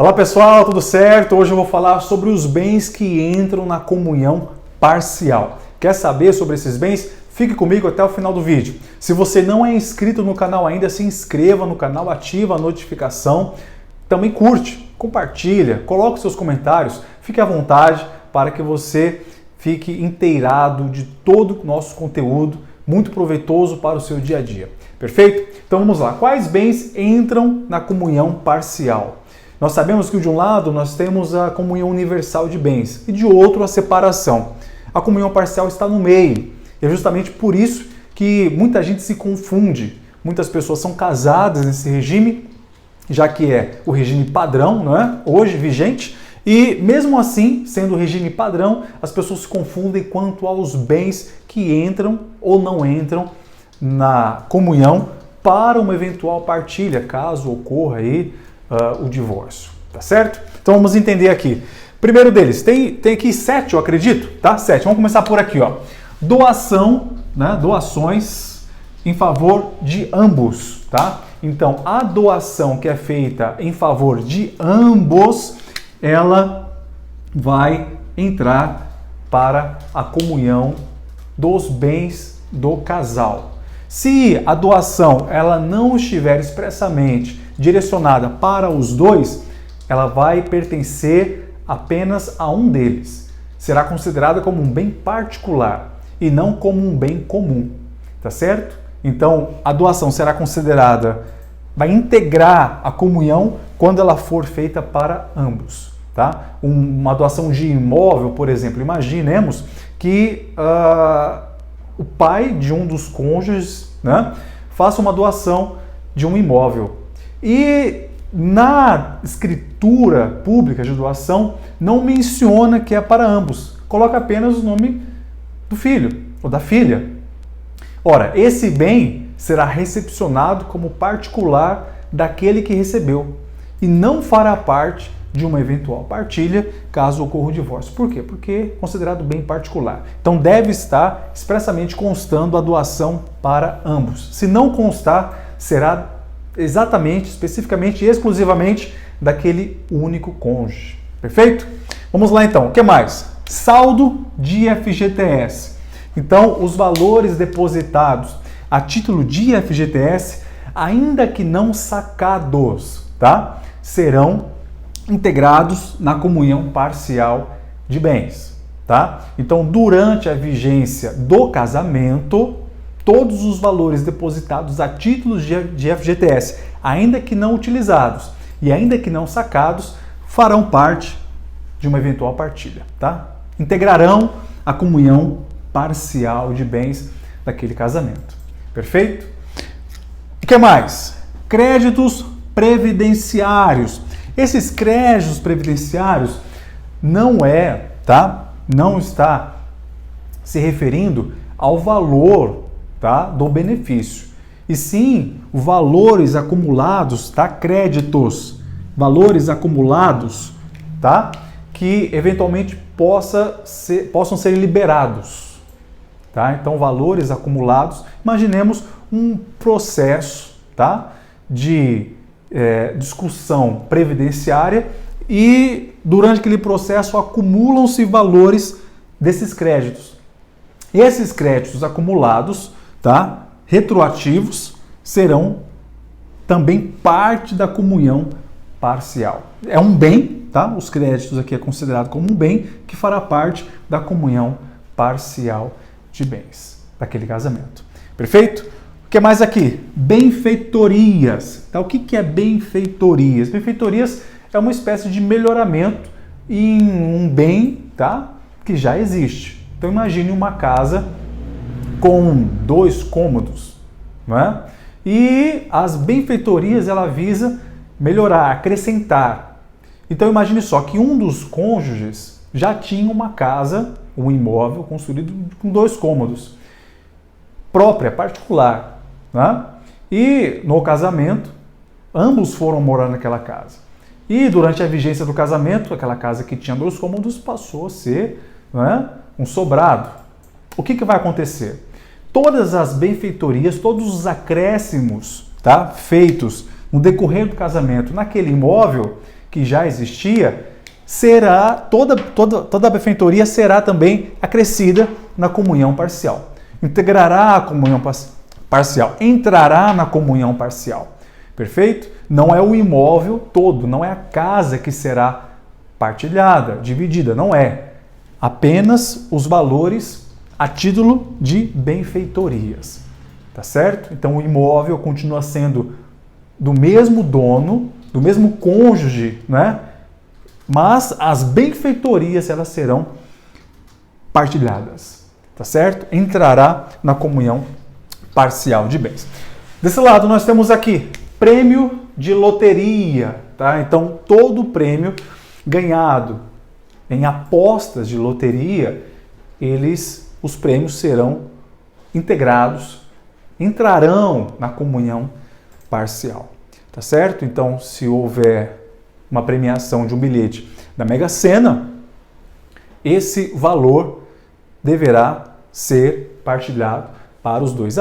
Olá pessoal, tudo certo? Hoje eu vou falar sobre os bens que entram na comunhão parcial. Quer saber sobre esses bens? Fique comigo até o final do vídeo. Se você não é inscrito no canal ainda, se inscreva no canal, ativa a notificação, também curte, compartilha, coloque seus comentários, fique à vontade para que você fique inteirado de todo o nosso conteúdo, muito proveitoso para o seu dia a dia. Perfeito? Então vamos lá. Quais bens entram na comunhão parcial? Nós sabemos que de um lado nós temos a comunhão universal de bens e de outro a separação. A comunhão parcial está no meio. E é justamente por isso que muita gente se confunde. Muitas pessoas são casadas nesse regime, já que é o regime padrão, não é? Hoje vigente. E mesmo assim, sendo o regime padrão, as pessoas se confundem quanto aos bens que entram ou não entram na comunhão para uma eventual partilha, caso ocorra aí o divórcio, tá certo? Então vamos entender aqui. Primeiro deles, tem aqui 7, eu acredito, tá? 7. Vamos começar por aqui, ó. Doação, né? Doações em favor de ambos, tá? Então, a doação que é feita em favor de ambos, ela vai entrar para a comunhão dos bens do casal. Se a doação ela não estiver expressamente direcionada para os dois, ela vai pertencer apenas a um deles. Será considerada como um bem particular e não como um bem comum, tá certo? Então, a doação será considerada, vai integrar a comunhão quando ela for feita para ambos, tá? Uma doação de imóvel, por exemplo, imaginemos que o pai de um dos cônjuges, né, faça uma doação de um imóvel. E na escritura pública de doação não menciona que é para ambos, coloca apenas o nome do filho ou da filha. Ora, esse bem será recepcionado como particular daquele que recebeu e não fará parte de uma eventual partilha caso ocorra o divórcio. Por quê? Porque é considerado bem particular. Então deve estar expressamente constando a doação para ambos. Se não constar, será exatamente, especificamente e exclusivamente daquele único cônjuge. Perfeito? Vamos lá então. O que mais? Saldo de FGTS. Então, os valores depositados a título de FGTS, ainda que não sacados, tá? Serão integrados na comunhão parcial de bens, tá? Então, durante a vigência do casamento, todos os valores depositados a títulos de FGTS, ainda que não utilizados e ainda que não sacados, farão parte de uma eventual partilha, tá? Integrarão a comunhão parcial de bens daquele casamento. Perfeito? O que mais? Créditos previdenciários. Esses créditos previdenciários não está se referindo ao valor, tá, do benefício, e sim valores acumulados, tá, créditos, valores acumulados, tá, que eventualmente possam ser liberados, tá? Então valores acumulados, imaginemos um processo, tá, de discussão previdenciária e durante aquele processo acumulam-se valores desses créditos. E esses créditos acumulados, tá, retroativos, serão também parte da comunhão parcial. É um bem, tá? Os créditos aqui é considerado como um bem que fará parte da comunhão parcial de bens daquele casamento. Perfeito? O que mais aqui? Benfeitorias. Tá? O que é benfeitorias? Benfeitorias é uma espécie de melhoramento em um bem, tá, que já existe. Então imagine uma casa com 2 cômodos, não é? E as benfeitorias ela visa melhorar, acrescentar. Então imagine só que um dos cônjuges já tinha uma casa, um imóvel construído com 2 cômodos, própria, particular, né? E no casamento ambos foram morar naquela casa. E durante a vigência do casamento, aquela casa que tinha 2 cômodos passou a ser, né, um sobrado. O que vai acontecer? Todas as benfeitorias, todos os acréscimos, tá, feitos no decorrer do casamento naquele imóvel, que já existia, será toda a benfeitoria será também acrescida na comunhão parcial. Integrará a comunhão parcial, entrará na comunhão parcial. Perfeito? Não é o imóvel todo, não é a casa que será partilhada, dividida, não é. Apenas os valores a título de benfeitorias. Tá certo? Então o imóvel continua sendo do mesmo dono, do mesmo cônjuge, né? Mas as benfeitorias elas serão partilhadas. Tá certo? Entrará na comunhão parcial de bens. Desse lado nós temos aqui prêmio de loteria, tá? Então todo prêmio ganhado em apostas de loteria, os prêmios serão integrados, entrarão na comunhão parcial, tá certo? Então, se houver uma premiação de um bilhete da Mega Sena, esse valor deverá ser partilhado para os dois.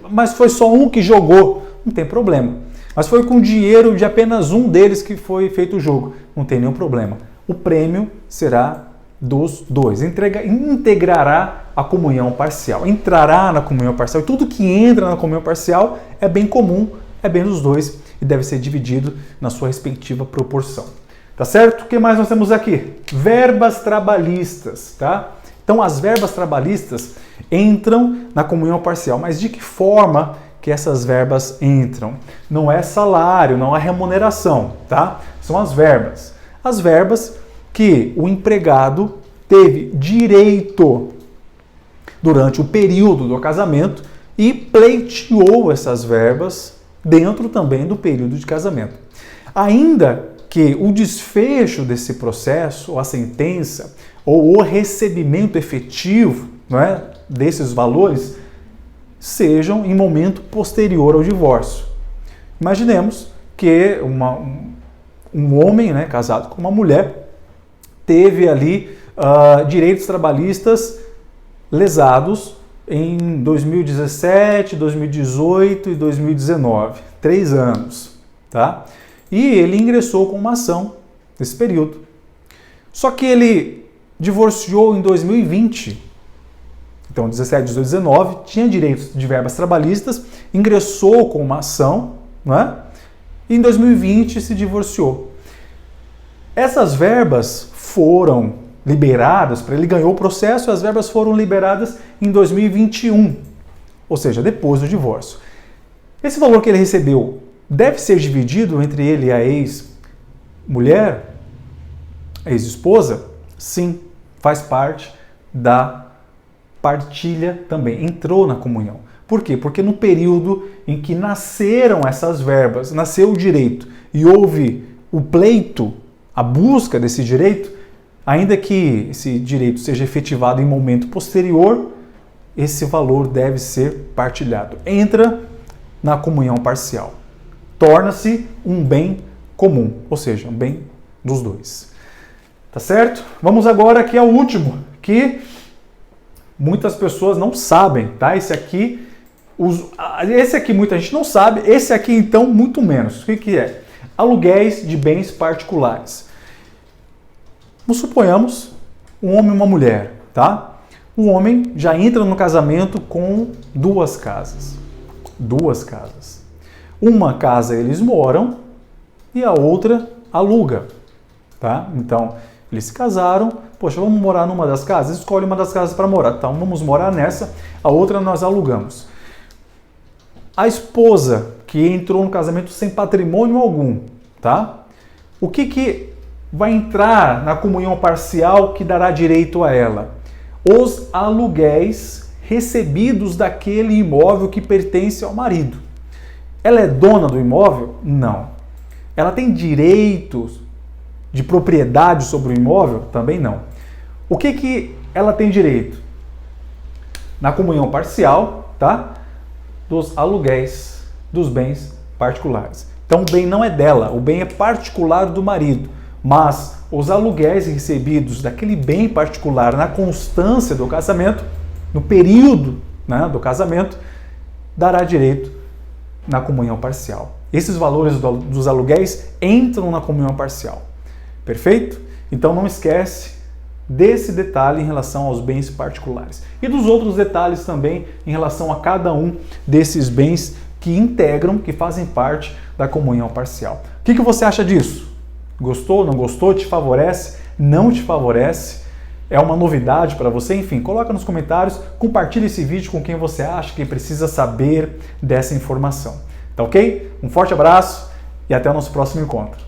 Mas foi só um que jogou, não tem problema. Mas foi com dinheiro de apenas um deles que foi feito o jogo, não tem nenhum problema. O prêmio será dos dois, integrará a comunhão parcial, entrará na comunhão parcial. E tudo que entra na comunhão parcial é bem comum, é bem dos dois e deve ser dividido na sua respectiva proporção. Tá certo? O que mais nós temos aqui? Verbas trabalhistas, tá? Então as verbas trabalhistas entram na comunhão parcial, mas de que forma que essas verbas entram? Não é salário, não é remuneração, tá? São as verbas. As verbas que o empregado teve direito durante o período do casamento e pleiteou essas verbas dentro também do período de casamento. Ainda que o desfecho desse processo, ou a sentença, ou o recebimento efetivo, não é, desses valores, sejam em momento posterior ao divórcio. Imaginemos que um homem, né, casado com uma mulher teve ali direitos trabalhistas lesados em 2017, 2018 e 2019, 3 anos, tá? E ele ingressou com uma ação nesse período. Só que ele divorciou em 2020. Então, 17, 18, 19, tinha direitos de verbas trabalhistas, ingressou com uma ação, né? E em 2020 se divorciou. Essas verbas foram liberadas, ele ganhou o processo e as verbas foram liberadas em 2021, ou seja, depois do divórcio. Esse valor que ele recebeu deve ser dividido entre ele e a ex-mulher, a ex-esposa? Sim, faz parte da partilha também, entrou na comunhão. Por quê? Porque no período em que nasceram essas verbas, nasceu o direito e houve o pleito, a busca desse direito, ainda que esse direito seja efetivado em momento posterior, esse valor deve ser partilhado. Entra na comunhão parcial. Torna-se um bem comum, ou seja, um bem dos dois. Tá certo? Vamos agora aqui ao último, que muitas pessoas não sabem, tá? Esse aqui muita gente não sabe, esse aqui então muito menos. O que é? Aluguéis de bens particulares. Suponhamos um homem e uma mulher, tá? O homem já entra no casamento com 2 casas. 2 casas. Uma casa eles moram e a outra aluga, tá? Então, eles se casaram, poxa, vamos morar numa das casas? Escolhe uma das casas para morar. Então, vamos morar nessa, a outra nós alugamos. A esposa que entrou no casamento sem patrimônio algum, tá? O que vai entrar na comunhão parcial que dará direito a ela? Os aluguéis recebidos daquele imóvel que pertence ao marido. Ela é dona do imóvel? Não. Ela tem direitos de propriedade sobre o imóvel? Também não. O que ela tem direito? Na comunhão parcial, tá? Dos aluguéis dos bens particulares. Então o bem não é dela, o bem é particular do marido, mas os aluguéis recebidos daquele bem particular na constância do casamento, no período, né, do casamento, dará direito na comunhão parcial. Esses valores dos aluguéis entram na comunhão parcial. Perfeito? Então não esquece desse detalhe em relação aos bens particulares e dos outros detalhes também em relação a cada um desses bens que integram, que fazem parte da comunhão parcial. O que você acha disso? Gostou, não gostou? Te favorece? Não te favorece? É uma novidade para você? Enfim, coloca nos comentários, compartilhe esse vídeo com quem você acha que precisa saber dessa informação. Tá ok? Um forte abraço e até o nosso próximo encontro.